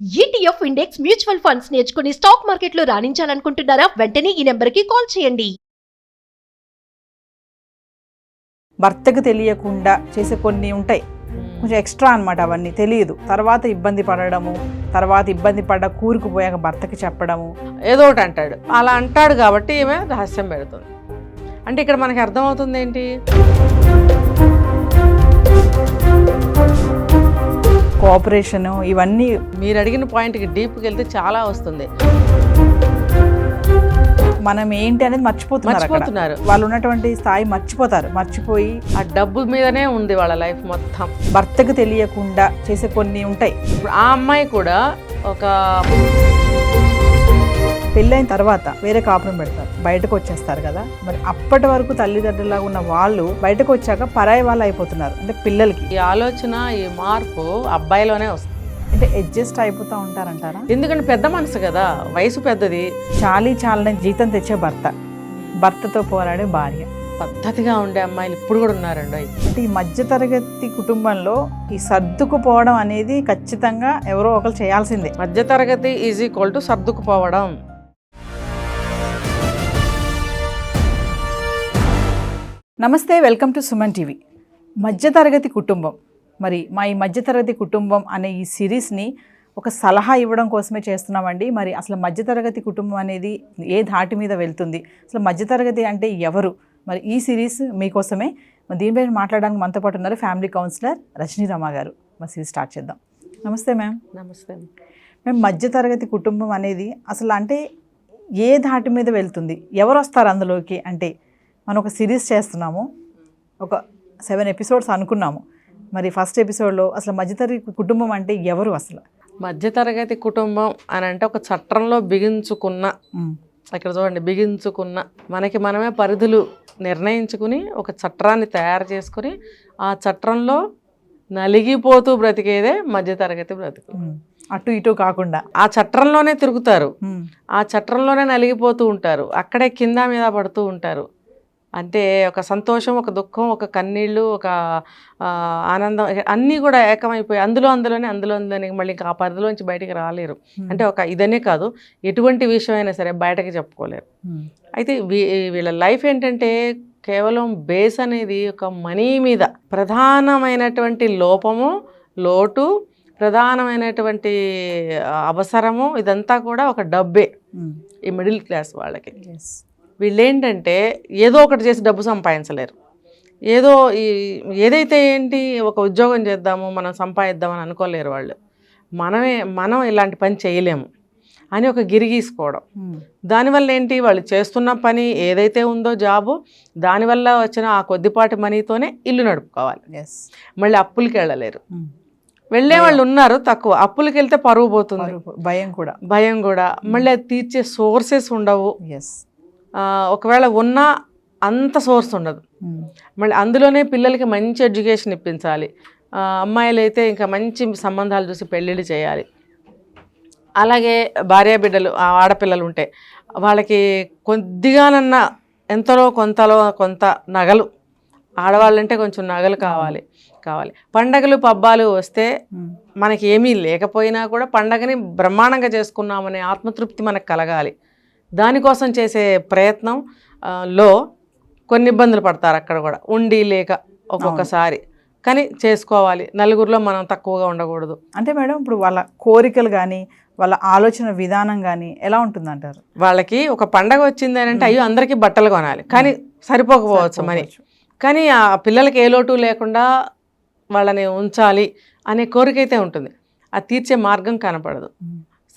ETF index mutual funds నేర్చుకుని stock మార్కెట్లో రాణించాలనుకుంటున్నారా? వెంటనే ఈ నెంబర్కి కాల్ చేయండి. భర్తకు తెలియకుండా చేసే కొన్ని ఉంటాయి, కొంచెం ఎక్స్ట్రా అనమాట. అవన్నీ తెలియదు, తర్వాత ఇబ్బంది పడడము, తర్వాత ఇబ్బంది పడ్డ కూరుకుపోయాక భర్తకి చెప్పడము. ఏదో ఒకటి అంటాడు, అలా అంటాడు కాబట్టి ఈమె రహస్యం పెడుతుంది. అంటే ఇక్కడ మనకి అర్థమవుతుంది ఏంటి, కోఆపరేషన్, ఇవన్నీ. మీరు అడిగిన పాయింట్కి డీప్కి వెళ్తే చాలా వస్తుంది. మనం ఏంటి అనేది మర్చిపోతున్నారు. వాళ్ళు ఉన్నటువంటి స్థాయి మర్చిపోయి ఆ డబ్బు మీదనే ఉంది వాళ్ళ లైఫ్ మొత్తం. భర్తకు తెలియకుండా చేసే కొన్ని ఉంటాయి. ఇప్పుడు ఆ అమ్మాయి కూడా ఒక పెళ్ళైన తర్వాత వేరే కాపురం పెడతారు, బయటకు వచ్చేస్తారు కదా. మరి అప్పటి వరకు తల్లిదండ్రులాగా ఉన్న వాళ్ళు బయటకు వచ్చాక పరాయి వాళ్ళు అయిపోతున్నారు. అంటే పిల్లలకి ఈ ఆలోచన, ఈ మార్పు అబ్బాయిలోనే వస్తుంది. అంటే అడ్జస్ట్ అయిపోతూ ఉంటారంటారా? ఎందుకంటే పెద్ద మనసు కదా, వయసు పెద్దది. చాలని జీతం తెచ్చే భర్తతో పోరాడే భార్య, పద్ధతిగా ఉండే అమ్మాయిలు ఇప్పుడు కూడా ఉన్నారండి. అంటే ఈ మధ్యతరగతి కుటుంబంలో ఈ సర్దుకుపోవడం అనేది ఖచ్చితంగా ఎవరో ఒకరు చేయాల్సిందే. మధ్యతరగతి ఈజ్ ఈక్వల్ టు సర్దుకుపోవడం. నమస్తే, వెల్కమ్ టు సుమన్ టీవీ. మధ్యతరగతి కుటుంబం, మరి మా ఈ మధ్యతరగతి కుటుంబం అనే ఈ సిరీస్ని ఒక సలహా ఇవ్వడం కోసమే చేస్తున్నామండి. మరి అసలు మధ్యతరగతి కుటుంబం అనేది ఏ ధాటి మీద వెళ్తుంది, అసలు మధ్యతరగతి అంటే ఎవరు, మరి ఈ సిరీస్ మీకోసమే. దీనిపై మాట్లాడడానికి మనతో పాటు ఉన్నారు ఫ్యామిలీ కౌన్సిలర్ రజనీ రమ గారు. మరి సిరీస్ స్టార్ట్ చేద్దాం. నమస్తే మ్యామ్. నమస్తే. మేము మధ్యతరగతి కుటుంబం అనేది అసలు అంటే ఏ ధాటి మీద వెళ్తుంది, ఎవరు వస్తారు అందులోకి? అంటే మనం ఒక సిరీస్ చేస్తున్నాము, ఒక 7 ఎపిసోడ్స్ అనుకున్నాము. మరి ఫస్ట్ ఎపిసోడ్లో అసలు మధ్యతరగతి కుటుంబం అంటే ఎవరు? అసలు మధ్యతరగతి కుటుంబం అని అంటే ఒక చట్రంలో బిగించుకున్న, ఇక్కడ చూడండి, బిగించుకున్న, మనకి మనమే పరిధులు నిర్ణయించుకుని ఒక చట్రాన్ని తయారు చేసుకుని ఆ చట్రంలో నలిగిపోతూ బ్రతికేదే మధ్యతరగతి బ్రతుకు. అటు ఇటు కాకుండా ఆ చట్రంలోనే తిరుగుతారు, ఆ చట్రంలోనే నలిగిపోతూ ఉంటారు, అక్కడే కింద మీద పడుతూ ఉంటారు. అంటే ఒక సంతోషం, ఒక దుఃఖం, ఒక కన్నీళ్ళు, ఒక ఆనందం, అన్నీ కూడా ఏకమైపోయి అందులోనే మళ్ళీ ఆ పరిధిలోంచి బయటికి రాలేరు. అంటే ఒక ఇదనే కాదు, ఎటువంటి విషయం అయినా సరే బయటకి చెప్పుకోలేరు. అయితే వీళ్ళ లైఫ్ ఏంటంటే కేవలం బేస్ అనేది ఒక మనీ మీద, ప్రధానమైనటువంటి లోటు, ప్రధానమైనటువంటి అవసరము, ఇదంతా కూడా ఒక డబ్బే. ఈ మిడిల్ క్లాస్ వాళ్ళకి వీళ్ళేంటంటే ఏదో ఒకటి చేసి డబ్బు సంపాదించలేరు. ఏదైతే ఏంటి, ఒక ఉద్యోగం చేద్దాము, మనం సంపాదిద్దామని అనుకోలేరు వాళ్ళు. మనం ఇలాంటి పని చేయలేము అని ఒక గిరిగీసుకోవడం. దానివల్ల ఏంటి, వాళ్ళు చేస్తున్న పని ఏదైతే ఉందో జాబు, దానివల్ల వచ్చిన ఆ కొద్దిపాటి మనీతోనే ఇల్లు నడుపుకోవాలి. మళ్ళీ అప్పులకి వెళ్ళలేరు. వెళ్ళే వాళ్ళు ఉన్నారు తక్కువ, అప్పులకి వెళ్తే పరువు పోతుంది, భయం కూడా. మళ్ళీ అది తీర్చే సోర్సెస్ ఉండవు. ఒకవేళ ఉన్నా అంత సోర్స్ ఉండదు. మళ్ళీ అందులోనే పిల్లలకి మంచి ఎడ్యుకేషన్ ఇప్పించాలి. అమ్మాయిలు అయితే ఇంకా మంచి సంబంధాలు చూసి పెళ్ళిళ్ళు చేయాలి. అలాగే భార్య బిడ్డలు, ఆడపిల్లలు ఉంటే వాళ్ళకి కొద్దిగానన్నా ఎంతలో కొంత నగలు, ఆడవాళ్ళంటే కొంచెం నగలు కావాలి. పండగలు పబ్బాలు వస్తే మనకి ఏమీ లేకపోయినా కూడా పండగని బ్రహ్మాండంగా చేసుకున్నామనే ఆత్మతృప్తి మనకు కలగాలి. దానికోసం చేసే ప్రయత్నంలో కొన్ని ఇబ్బందులు పడతారు అక్కడ కూడా, ఉండి లేక ఒక్కొక్కసారి. కానీ చేసుకోవాలి, నలుగురిలో మనం తక్కువగా ఉండకూడదు. అంటే మేడం, ఇప్పుడు వాళ్ళ కోరికలు కానీ వాళ్ళ ఆలోచన విధానం కానీ ఎలా ఉంటుందంటారు? వాళ్ళకి ఒక పండగ వచ్చింది అని అంటే, అయ్యో అందరికీ బట్టలు కొనాలి, కానీ సరిపోకపోవచ్చు మనీ. కానీ ఆ పిల్లలకి ఏ లోటు లేకుండా వాళ్ళని ఉంచాలి అనే కోరిక అయితే ఉంటుంది. అది తీర్చే మార్గం కనపడదు.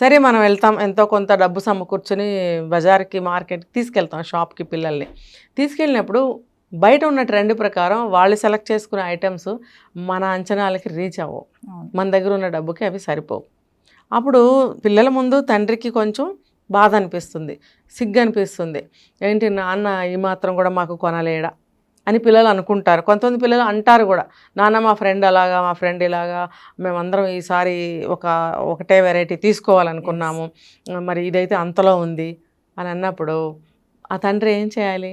సరే, మనం వెళ్తాం, ఎంతో కొంత డబ్బు సమకూర్చుని బజార్కి, మార్కెట్కి తీసుకెళ్తాం, షాప్కి పిల్లల్ని తీసుకెళ్ళినప్పుడు బయట ఉన్న ట్రెండ్ ప్రకారం వాళ్ళు సెలెక్ట్ చేసుకునే ఐటమ్స్ మన అంచనాలకి రీచ్ అవ్వవు, మన దగ్గర ఉన్న డబ్బుకి అవి సరిపోవు. అప్పుడు పిల్లల ముందు తండ్రికి కొంచెం బాధ అనిపిస్తుంది, సిగ్గు అనిపిస్తుంది. ఏంటి నాన్న ఈ మాత్రం కూడా మాకు కొనలేడా అని పిల్లలు అనుకుంటారు. కొంతమంది పిల్లలు అంటారు కూడా, నాన్న మా ఫ్రెండ్ అలాగా, మా ఫ్రెండ్ ఇలాగా, మేమందరం ఈసారి ఒకటే వెరైటీ తీసుకోవాలనుకున్నాము, మరి ఇదైతే అంతలో ఉంది అని అన్నప్పుడు ఆ తండ్రి ఏం చేయాలి?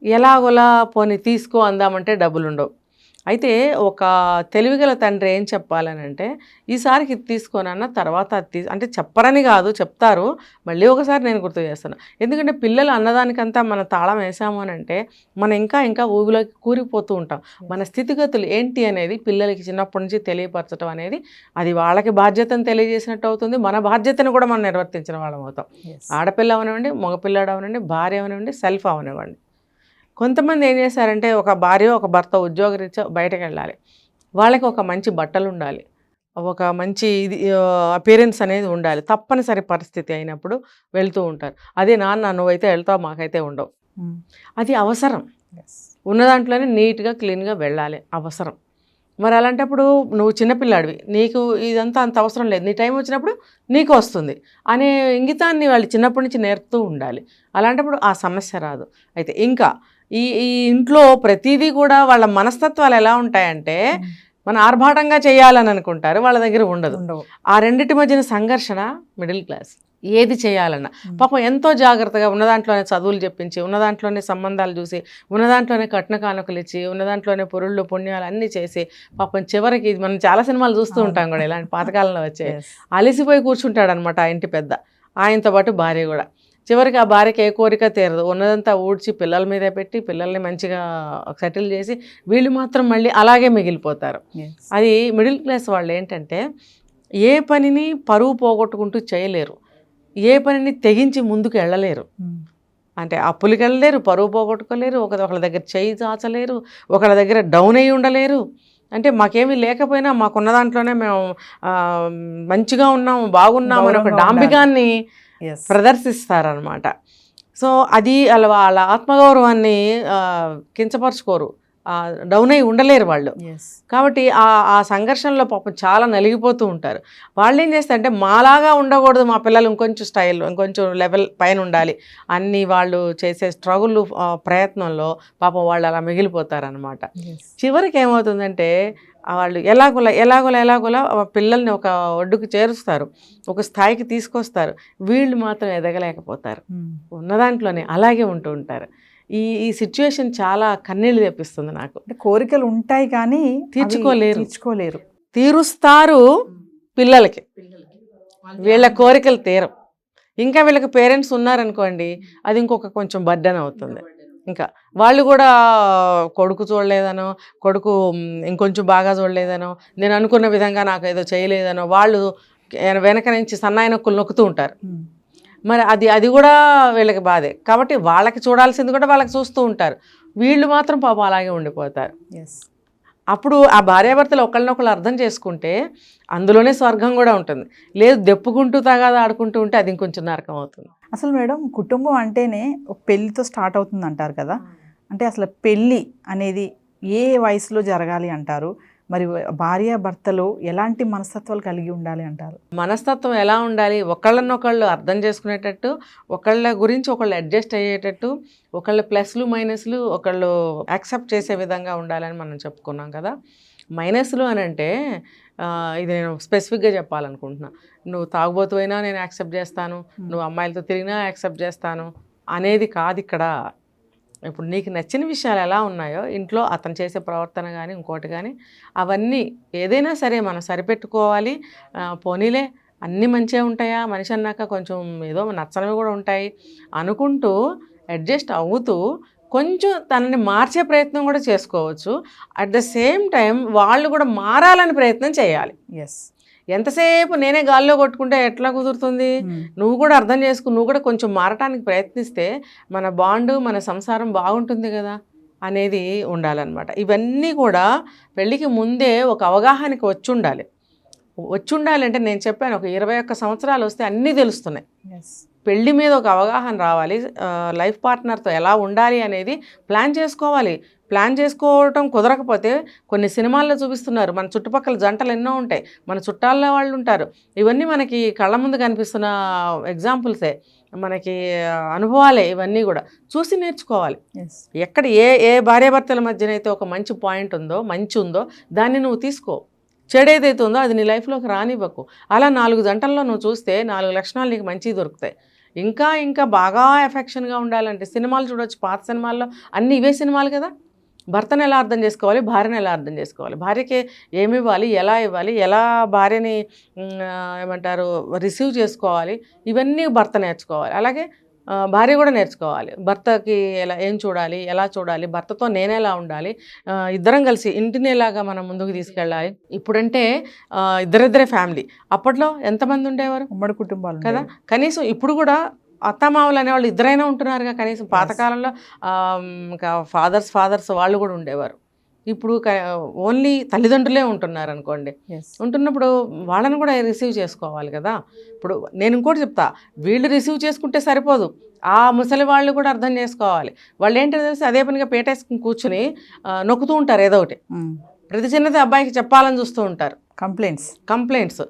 ఎలాగోలా పోనీ తీసుకో అందామంటే డబ్బులు ఉండవు. అయితే ఒక తెలివిగల తండ్రి ఏం చెప్పాలనంటే, ఈసారికి ఇది తీసుకోనన్న తర్వాత అది అంటే చెప్పరని కాదు, చెప్తారు. మళ్ళీ ఒకసారి నేను గుర్తు చేస్తాను. ఎందుకంటే పిల్లలు అన్నదానికంతా మన తాళం వేసాము అని అంటే మనం ఇంకా ఊబిలోకి కూరిపోతూ ఉంటాం. మన స్థితిగతులు ఏంటి అనేది పిల్లలకి చిన్నప్పటి నుంచి తెలియపరచడం అనేది అది వాళ్ళకి బాధ్యతను తెలియజేసినట్టు అవుతుంది. మన బాధ్యతను కూడా మనం నిర్వర్తించిన వాళ్ళం అవుతాం. ఆడపిల్ల అవనివ్వండి, మగపిల్లాడు అవనివ్వండి, భార్య అవనివ్వండి, సెల్ఫ్ అవనివ్వండి. కొంతమంది ఏం చేశారంటే ఒక భార్య ఒక భర్త ఉద్యోగరీత్యా బయటకు వెళ్ళాలి, వాళ్ళకి ఒక మంచి బట్టలు ఉండాలి, ఒక మంచి ఇది అపియరెన్స్ అనేది ఉండాలి. తప్పనిసరి పరిస్థితి అయినప్పుడు వెళ్తూ ఉంటారు. అదే నాన్న నువ్వైతే వెళ్తావు, మాకైతే ఉండవు. అది అవసరం. ఉన్న దాంట్లోనే నీట్గా క్లీన్గా వెళ్ళాలి, అవసరం. మరి అలాంటప్పుడు నువ్వు చిన్నపిల్లాడివి, నీకు ఇదంతా అంత అవసరం లేదు, నీ టైం వచ్చినప్పుడు నీకు వస్తుంది అనే ఇంగితాన్ని వాళ్ళు చిన్నప్పటి నుంచి నేర్పుతూ ఉండాలి. అలాంటప్పుడు ఆ సమస్య రాదు. అయితే ఇంకా ఈ ఇంట్లో ప్రతిదీ కూడా వాళ్ళ మనస్తత్వాలు ఎలా ఉంటాయంటే మనం ఆర్భాటంగా చేయాలని అనుకుంటారు, వాళ్ళ దగ్గర ఉండదు. ఆ రెండింటి మధ్యన సంఘర్షణ మిడిల్ క్లాస్. ఏది చేయాలన్నా పాపం ఎంతో జాగ్రత్తగా ఉన్న దాంట్లోనే చదువులు చెప్పించి, ఉన్న దాంట్లోనే సంబంధాలు చూసి, ఉన్న దాంట్లోనే కట్న కానుకలు ఇచ్చి, ఉన్న దాంట్లోనే పొరుళ్ళు పుణ్యాలు అన్నీ చేసి, పాపం చివరికి మనం చాలా సినిమాలు చూస్తూ ఉంటాం కూడా ఇలాంటి పాతకాలంలో వచ్చే, అలిసిపోయి కూర్చుంటాడనమాట ఆ ఇంటి పెద్ద, ఆయనతో పాటు భార్య కూడా. చివరికి ఆ భార్యకి ఏ కోరిక తీరదు, ఉన్నదంతా ఊడ్చి పిల్లల మీదే పెట్టి పిల్లల్ని మంచిగా సెటిల్ చేసి వీళ్ళు మాత్రం మళ్ళీ అలాగే మిగిలిపోతారు. అది మిడిల్ క్లాస్ వాళ్ళు ఏంటంటే ఏ పనిని పరువు పోగొట్టుకుంటూ చేయలేరు, ఏ పనిని తెగించి ముందుకు వెళ్ళలేరు. అంటే అప్పులకి వెళ్ళలేరు, పరువు పోగొట్టుకోలేరు, ఒకళ్ళ దగ్గర చేయి చాచలేరు, ఒకళ్ళ దగ్గర డౌన్ అయ్యి ఉండలేరు. అంటే మాకేమీ లేకపోయినా మాకున్న దాంట్లోనే మేము మంచిగా ఉన్నాము, బాగున్నాము అని ఒక డాంబికాన్ని ప్రదర్శిస్తారనమాట. సో అది వాళ్ళ ఆత్మగౌరవాన్ని కించపరచుకోరు, డౌన్ అయి ఉండలేరు వాళ్ళు. కాబట్టి ఆ సంఘర్షణలో పాపం చాలా నలిగిపోతూ ఉంటారు. వాళ్ళు ఏం చేస్తారంటే మాలాగా ఉండకూడదు, మా పిల్లలు ఇంకొంచెం స్టైల్ ఇంకొంచెం లెవెల్ పైన ఉండాలి అన్ని వాళ్ళు చేసే స్ట్రగుల్ ప్రయత్నంలో పాపం వాళ్ళు అలా మిగిలిపోతారనమాట. చివరికి ఏమవుతుందంటే వాళ్ళు ఎలాగోలా పిల్లల్ని ఒక ఒడ్డుకు చేరుస్తారు, ఒక స్థాయికి తీసుకొస్తారు. వీళ్ళు మాత్రం ఎదగలేకపోతారు, ఉన్న దాంట్లోనే అలాగే ఉంటూ ఉంటారు. ఈ సిచ్యువేషన్ చాలా కన్నీళ్ళు తెప్పిస్తుంది నాకు. కోరికలు ఉంటాయి కానీ తీర్చుకోలేరు. తీరుస్తారు పిల్లలకి, వీళ్ళ కోరికలు తీరం. ఇంకా వీళ్ళకి పేరెంట్స్ ఉన్నారనుకోండి, అది ఇంకొక కొంచెం బర్డెన్ అవుతుంది. ఇంకా వాళ్ళు కూడా కొడుకు చూడలేదనో, కొడుకు ఇంకొంచెం బాగా చూడలేదనో, నేను అనుకున్న విధంగా నాకు ఏదో చేయలేదనో వాళ్ళు వెనక నుంచి సన్నాయి నొక్కులు నొక్కుతూ ఉంటారు. మరి అది కూడా వీళ్ళకి బాధే. కాబట్టి వాళ్ళకి చూడాల్సింది కూడా వాళ్ళకి చూస్తూ ఉంటారు, వీళ్ళు మాత్రం పాపం అలాగే ఉండిపోతారు. అప్పుడు ఆ భార్యాభర్తలు ఒకళ్ళనొకళ్ళు అర్థం చేసుకుంటే అందులోనే స్వర్గం కూడా ఉంటుంది. లేదు దెప్పుకుంటూ తగాదా ఆడుకుంటూ ఉంటే అది ఇంకొంచెం నరకం అవుతుంది. అసలు మేడం కుటుంబం అంటేనే ఒక పెళ్ళితో స్టార్ట్ అవుతుంది అంటారు కదా, అంటే అసలు పెళ్ళి అనేది ఏ వయసులో జరగాలి అంటారు? మరి భార్యాభర్తలు ఎలాంటి మనస్తత్వాలు కలిగి ఉండాలి అంటారు? మనస్తత్వం ఎలా ఉండాలి? ఒకళ్ళనొకళ్ళు అర్థం చేసుకునేటట్టు, ఒకళ్ళ గురించి ఒకళ్ళు అడ్జస్ట్ అయ్యేటట్టు, ఒకళ్ళ ప్లస్లు మైనస్లు ఒకళ్ళు యాక్సెప్ట్ చేసే విధంగా ఉండాలని మనం చెప్పుకున్నాం కదా. మైనస్లు అని అంటే ఇది నేను స్పెసిఫిక్గా చెప్పాలనుకుంటున్నా. నువ్వు తాగుబోతువైనా నేను యాక్సెప్ట్ చేస్తాను, నువ్వు అమ్మాయిలతో తిరిగినా యాక్సెప్ట్ చేస్తాను అనేది కాదు ఇక్కడ. ఇప్పుడు నీకు నచ్చిన విషయాలు ఎలా ఉన్నాయో ఇంట్లో అతను చేసే ప్రవర్తన కానీ ఇంకోటి కానీ అవన్నీ ఏదైనా సరే మనం సరిపెట్టుకోవాలి. పోనీలే అన్నీ మంచిగా ఉంటాయా, మనిషి అన్నాక కొంచెం ఏదో నచ్చనివి కూడా ఉంటాయి అనుకుంటూ అడ్జస్ట్ అవుతూ కొంచెం తనని మార్చే ప్రయత్నం కూడా చేసుకోవచ్చు. అట్ ద సేమ్ టైం వాళ్ళు కూడా మారాలని ప్రయత్నం చేయాలి. ఎంతసేపు నేనే గాల్లో కొట్టుకుంటే ఎట్లా కుదురుతుంది? నువ్వు కూడా అర్థం చేసుకుని నువ్వు కూడా కొంచెం మారటానికి ప్రయత్నిస్తే మన బాండు మన సంసారం బాగుంటుంది కదా అనేది ఉండాలన్నమాట. ఇవన్నీ కూడా పెళ్ళికి ముందే ఒక అవగాహనకి వచ్చి ఉండాలి అంటే నేను చెప్పాను, ఒక 21 సంవత్సరాలు వస్తే అన్నీ తెలుస్తున్నాయి. పెళ్ళి మీద ఒక అవగాహన రావాలి, లైఫ్ పార్ట్నర్తో ఎలా ఉండాలి అనేది ప్లాన్ చేసుకోవాలి. ప్లాన్ చేసుకోవటం కుదరకపోతే కొన్ని సినిమాల్లో చూపిస్తున్నారు, మన చుట్టుపక్కల జంటలు ఎన్నో ఉంటాయి, మన చుట్టాల్లో వాళ్ళు ఉంటారు. ఇవన్నీ మనకి కళ్ళ ముందు కనిపిస్తున్న ఎగ్జాంపుల్సే, మనకి అనుభవాలే. ఇవన్నీ కూడా చూసి నేర్చుకోవాలి. ఎక్కడ ఏ భార్యాభర్తల మధ్యనైతే ఒక మంచి పాయింట్ ఉందో, మంచి ఉందో దాన్ని నువ్వు తీసుకో. చెడేదైతే ఉందో అది నీ లైఫ్లోకి రానివ్వకు. అలా 4 జంటల్లో నువ్వు చూస్తే 4 లక్షణాలు నీకు మంచివి దొరుకుతాయి. ఇంకా బాగా ఎఫెక్షన్గా ఉండాలంటే సినిమాలు చూడొచ్చు. పాత సినిమాల్లో అన్నీ ఇవే సినిమాలు కదా, భర్తను ఎలా అర్థం చేసుకోవాలి, భార్యను ఎలా అర్థం చేసుకోవాలి, భార్యకి ఏమి ఇవ్వాలి, ఎలా భార్యని ఏమంటారు రిసీవ్ చేసుకోవాలి, ఇవన్నీ భర్త నేర్చుకోవాలి. అలాగే భార్య కూడా నేర్చుకోవాలి, భర్తకి ఏం చూడాలి, ఎలా చూడాలి, భర్తతో నేనేలా ఉండాలి, ఇద్దరం కలిసి ఇంటిని ఎలాగా మనం ముందుకు తీసుకెళ్ళాలి. ఇప్పుడంటే ఇద్దరిద్దరే ఫ్యామిలీ, అప్పట్లో ఎంతమంది ఉండేవారు, ఉమ్మడి కుటుంబాలు కదా. కనీసం ఇప్పుడు కూడా అత్తమామలు అనేవాళ్ళు ఇద్దరైనా ఉంటున్నారుగా, కనీసం పాతకాలంలో ఇంకా ఫాదర్స్ వాళ్ళు కూడా ఉండేవారు. ఇప్పుడు ఓన్లీ తల్లిదండ్రులే ఉంటున్నారు అనుకోండి. ఉంటున్నప్పుడు వాళ్ళని కూడా రిసీవ్ చేసుకోవాలి కదా. ఇప్పుడు నేను ఇంకోటి చెప్తా, వీళ్ళు రిసీవ్ చేసుకుంటే సరిపోదు, ఆ ముసలి వాళ్ళు కూడా అర్థం చేసుకోవాలి. వాళ్ళు ఏంటో తెలిసి అదే పనిగా పేటేసుకుని కూర్చుని నొక్కుతూ ఉంటారు ఏదో ఒకటి, ప్రతి చిన్నది అబ్బాయికి చెప్పాలని చూస్తూ ఉంటారు. కంప్లైంట్స్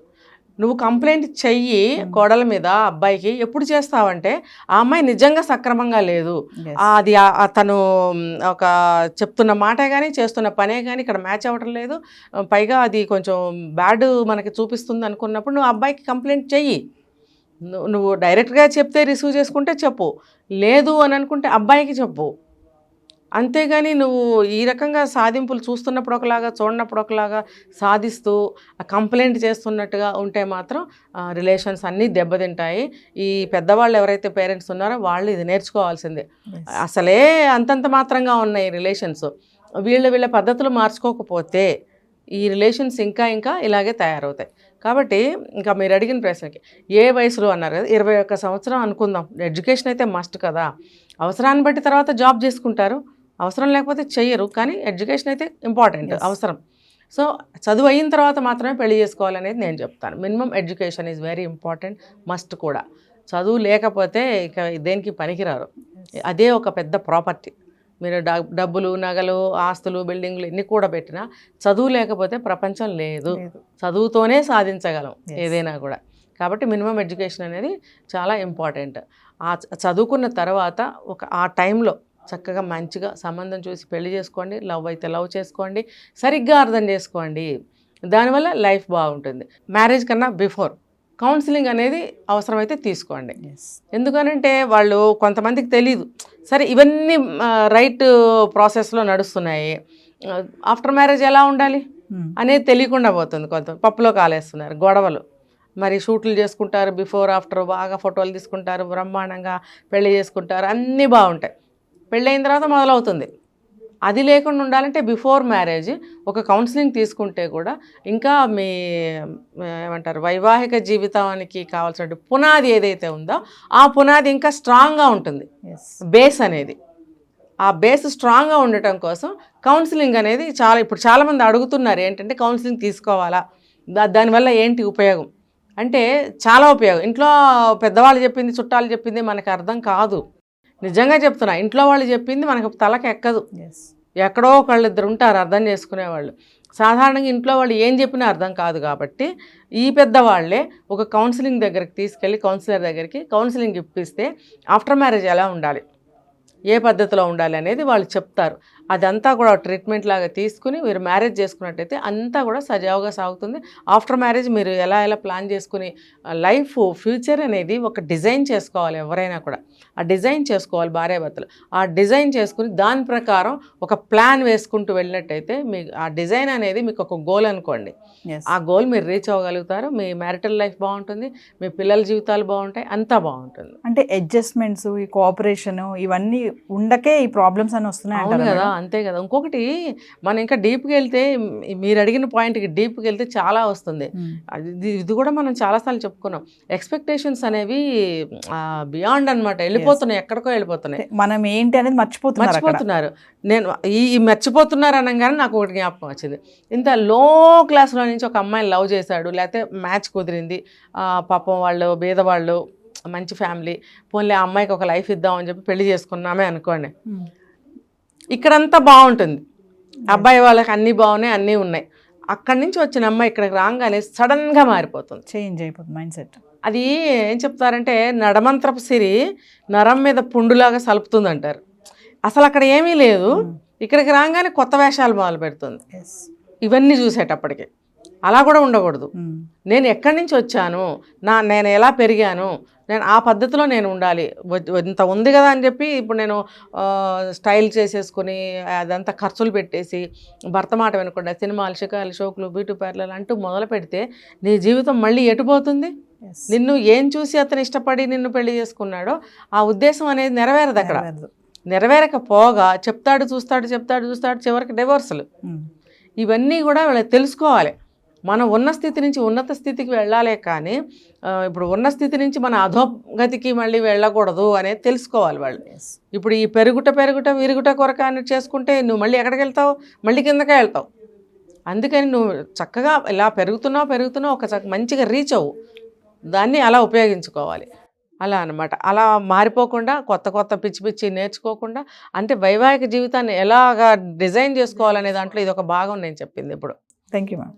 నువ్వు కంప్లైంట్ చెయ్యి కోడల మీద, అబ్బాయికి ఎప్పుడు చేస్తావంటే ఆ అమ్మాయి నిజంగా సక్రమంగా లేదు, అది తను ఒక చెప్తున్న మాటే కానీ చేస్తున్న పనే కానీ ఇక్కడ మ్యాచ్ అవ్వటం లేదు, పైగా అది కొంచెం బ్యాడ్ మనకి చూపిస్తుంది అనుకున్నప్పుడు నువ్వు అబ్బాయికి కంప్లైంట్ చెయ్యి. నువ్వు డైరెక్ట్గా చెప్తే రిసీవ్ చేసుకుంటే చెప్పు, లేదు అని అనుకుంటే అబ్బాయికి చెప్పు. అంతేగాని నువ్వు ఈ రకంగా సాధింపులు చూస్తున్నప్పుడు ఒకలాగా చూడనప్పుడు ఒకలాగా సాధిస్తూ కంప్లైంట్ చేస్తున్నట్టుగా ఉంటే మాత్రం రిలేషన్స్ అన్నీ దెబ్బతింటాయి. ఈ పెద్దవాళ్ళు ఎవరైతే పేరెంట్స్ ఉన్నారో వాళ్ళు ఇది నేర్చుకోవాల్సిందే. అసలే అంతంత మాత్రంగా ఉన్నాయి రిలేషన్స్, వీళ్ళ పద్ధతులు మార్చుకోకపోతే ఈ రిలేషన్స్ ఇంకా ఇలాగే తయారవుతాయి. కాబట్టి ఇంకా మీరు అడిగిన ప్రశ్నకి ఏ వయసులో అన్నారు కదా, 21 సంవత్సరం అనుకుందాం. ఎడ్యుకేషన్ అయితే మస్ట్ కదా, అవసరాన్ని బట్టి తర్వాత జాబ్ చేసుకుంటారు, అవసరం లేకపోతే చెయ్యరు, కానీ ఎడ్యుకేషన్ అయితే ఇంపార్టెంట్, అవసరం. సో చదువు అయిన తర్వాత మాత్రమే పెళ్లి చేసుకోవాలనేది నేను చెప్తాను. Minimum education is very important, must కూడా. చదువు లేకపోతే ఇక దేనికి పనికిరారు, అదే ఒక పెద్ద ప్రాపర్టీ. మీరు డబ్బులు, నగలు, ఆస్తులు, బిల్డింగ్లు ఎన్ని కూడా పెట్టినా చదువు లేకపోతే ప్రపంచం లేదు, చదువుతోనే సాధించగలం ఏదైనా కూడా. కాబట్టి మినిమం ఎడ్యుకేషన్ అనేది చాలా ఇంపార్టెంట్. ఆ చదువుకున్న తర్వాత ఆ టైంలో చక్కగా మంచిగా సంబంధం చూసి పెళ్లి చేసుకోండి, లవ్ అయితే లవ్ చేసుకోండి, సరిగ్గా అర్థం చేసుకోండి, దానివల్ల లైఫ్ బాగుంటుంది. మ్యారేజ్ కన్నా బిఫోర్ కౌన్సిలింగ్ అనేది అవసరమైతే తీసుకోండి. ఎందుకనంటే వాళ్ళు కొంతమందికి తెలీదు, సరే ఇవన్నీ రైట్ ప్రాసెస్లో నడుస్తున్నాయి, ఆఫ్టర్ మ్యారేజ్ ఎలా ఉండాలి అనేది తెలియకుండా పోతుంది. కొంత పప్పులో కాలేస్తున్నారు గొడవలు, మరి షూట్లు చేసుకుంటారు, బిఫోర్ ఆఫ్టర్ బాగా ఫోటోలు తీసుకుంటారు, బ్రహ్మాండంగా పెళ్లి చేసుకుంటారు, అన్నీ బాగుంటాయి. పెళ్ళైన తర్వాత మొదలవుతుంది. అది లేకుండా ఉండాలంటే బిఫోర్ మ్యారేజ్ ఒక కౌన్సిలింగ్ తీసుకుంటే కూడా ఇంకా మీ ఏమంటారు వైవాహిక జీవితానికి కావాల్సిన పునాది ఏదైతే ఉందో ఆ పునాది ఇంకా స్ట్రాంగ్గా ఉంటుంది. బేస్ అనేది, ఆ బేస్ స్ట్రాంగ్గా ఉండటం కోసం కౌన్సిలింగ్ అనేది ఇప్పుడు చాలామంది అడుగుతున్నారు ఏంటంటే కౌన్సిలింగ్ తీసుకోవాలా, దానివల్ల ఏంటి ఉపయోగం అంటే చాలా ఉపయోగం. ఇంట్లో పెద్దవాళ్ళు చెప్పింది, చుట్టాలు చెప్పింది మనకు అర్థం కాదు. నిజంగా చెప్తున్నా, ఇంట్లో వాళ్ళు చెప్పింది మనకు తలకి ఎక్కదు. ఎక్కడో ఒకళ్ళిద్దరు ఉంటారు అర్థం చేసుకునేవాళ్ళు. సాధారణంగా ఇంట్లో వాళ్ళు ఏం చెప్పినా అర్థం కాదు. కాబట్టి ఈ పెద్దవాళ్ళే ఒక కౌన్సిలింగ్ దగ్గరికి తీసుకెళ్ళి కౌన్సిలర్ దగ్గరికి కౌన్సిలింగ్ ఇప్పిస్తే ఆఫ్టర్ మ్యారేజ్ ఎలా ఉండాలి, ఏ పద్ధతిలో ఉండాలి అనేది వాళ్ళు చెప్తారు. అదంతా కూడా ట్రీట్మెంట్ లాగా తీసుకుని మీరు మ్యారేజ్ చేసుకున్నట్టయితే అంతా కూడా సజావుగా సాగుతుంది. ఆఫ్టర్ మ్యారేజ్ మీరు ఎలా ప్లాన్ చేసుకుని లైఫ్ ఫ్యూచర్ అనేది ఒక డిజైన్ చేసుకోవాలి. ఎవరైనా కూడా ఆ డిజైన్ చేసుకోవాలి భార్యాభర్తలు. ఆ డిజైన్ చేసుకుని దాని ప్రకారం ఒక ప్లాన్ వేసుకుంటూ వెళ్ళినట్టయితే మీ ఆ డిజైన్ అనేది మీకు ఒక గోల్ అనుకోండి, ఆ గోల్ మీరు రీచ్ అవ్వగలుగుతారు. మీ మ్యారిటల్ లైఫ్ బాగుంటుంది, మీ పిల్లల జీవితాలు బాగుంటాయి, అంతా బాగుంటుంది. అంటే అడ్జస్ట్మెంట్స్, ఈ కోఆపరేషన్ ఇవన్నీ ఉండకే ఈ ప్రాబ్లమ్స్ అని వస్తున్నాయి. అవును కదా, అంతే కదా. ఇంకొకటి మనం ఇంకా డీప్కి వెళ్తే, మీరు అడిగిన పాయింట్కి డీప్కి వెళ్తే చాలా వస్తుంది. ఇది కూడా మనం చాలాసార్లు చెప్పుకున్నాం. ఎక్స్పెక్టేషన్స్ అనేవి బియాండ్ అనమాట, వెళ్ళిపోతున్నాయి, ఎక్కడికో వెళ్ళిపోతున్నాయి. మనం ఏంటి అనేది మర్చిపోతున్నారు. నేను ఈ మర్చిపోతున్నారు అనగానే నాకు ఒకటి జ్ఞాపకం వచ్చింది. ఇంత లో క్లాస్లో నుంచి ఒక అమ్మాయిని లవ్ చేశాడు, లేకపోతే మ్యాచ్ కుదిరింది, పాపం వాళ్ళు బీదవాళ్ళు, మంచి ఫ్యామిలీ, పోన్లే ఆ అమ్మాయికి ఒక లైఫ్ ఇద్దామని చెప్పి పెళ్లి చేసుకున్నామే అనుకోండి. ఇక్కడంతా బాగుంటుంది, అబ్బాయి వాళ్ళకి అన్నీ బాగున్నాయి, అన్నీ ఉన్నాయి. అక్కడి నుంచి వచ్చిన అమ్మాయి ఇక్కడికి రాగానే సడన్గా మారిపోతుంది, చేంజ్ అయిపోతుంది మైండ్ సెట్. అది ఏం చెప్తారంటే నడమంత్రపు సిరి నరం మీద పుండులాగా సలుపుతుంది అంటారు. అసలు అక్కడ ఏమీ లేదు, ఇక్కడికి రాగానే కొత్త వేషాలు మొదలు పెడుతుంది. ఇవన్నీ చూసేటప్పటికి అలా కూడా ఉండకూడదు. నేను ఎక్కడి నుంచి వచ్చాను, నేను ఎలా పెరిగాను, నేను ఆ పద్ధతిలో నేను ఉండాలి. ఇంత ఉంది కదా అని చెప్పి ఇప్పుడు నేను స్టైల్ చేసేసుకుని అదంతా ఖర్చులు పెట్టేసి భర్త మాట వినకుండా సినిమాలు, షికాలు, షోకులు, బ్యూటీ పార్లర్లు అంటూ మొదలు పెడితే నీ జీవితం మళ్ళీ ఎటుపోతుంది? నిన్ను ఏం చూసి అతను ఇష్టపడి నిన్ను పెళ్లి చేసుకున్నాడో ఆ ఉద్దేశం అనేది నెరవేరదు. అక్కడ నెరవేరకపోగా చెప్తాడు చూస్తాడు చివరికి డివోర్సులు. ఇవన్నీ కూడా వాళ్ళకి తెలుసుకోవాలి. మనం ఉన్న స్థితి నుంచి ఉన్నత స్థితికి వెళ్ళాలే కానీ ఇప్పుడు ఉన్న స్థితి నుంచి మన అధోగతికి మళ్ళీ వెళ్ళకూడదు అనేది తెలుసుకోవాలి వాళ్ళు. ఇప్పుడు ఈ పెరుగుట విరుగుట కొరక అని చేసుకుంటే నువ్వు మళ్ళీ ఎక్కడికి వెళ్తావు? మళ్ళీ కిందకే వెళ్తావు. అందుకని నువ్వు చక్కగా ఇలా పెరుగుతున్నావు ఒక మంచిగా రీచ్ అవ్వు. దాన్ని అలా ఉపయోగించుకోవాలి. అలా అనమాట. అలా మారిపోకుండా కొత్త పిచ్చి నేర్చుకోకుండా, అంటే వైవాహిక జీవితాన్ని ఎలాగా డిజైన్ చేసుకోవాలనే దాంట్లో ఇది ఒక భాగం నేను చెప్పింది ఇప్పుడు. Thank you ma'am.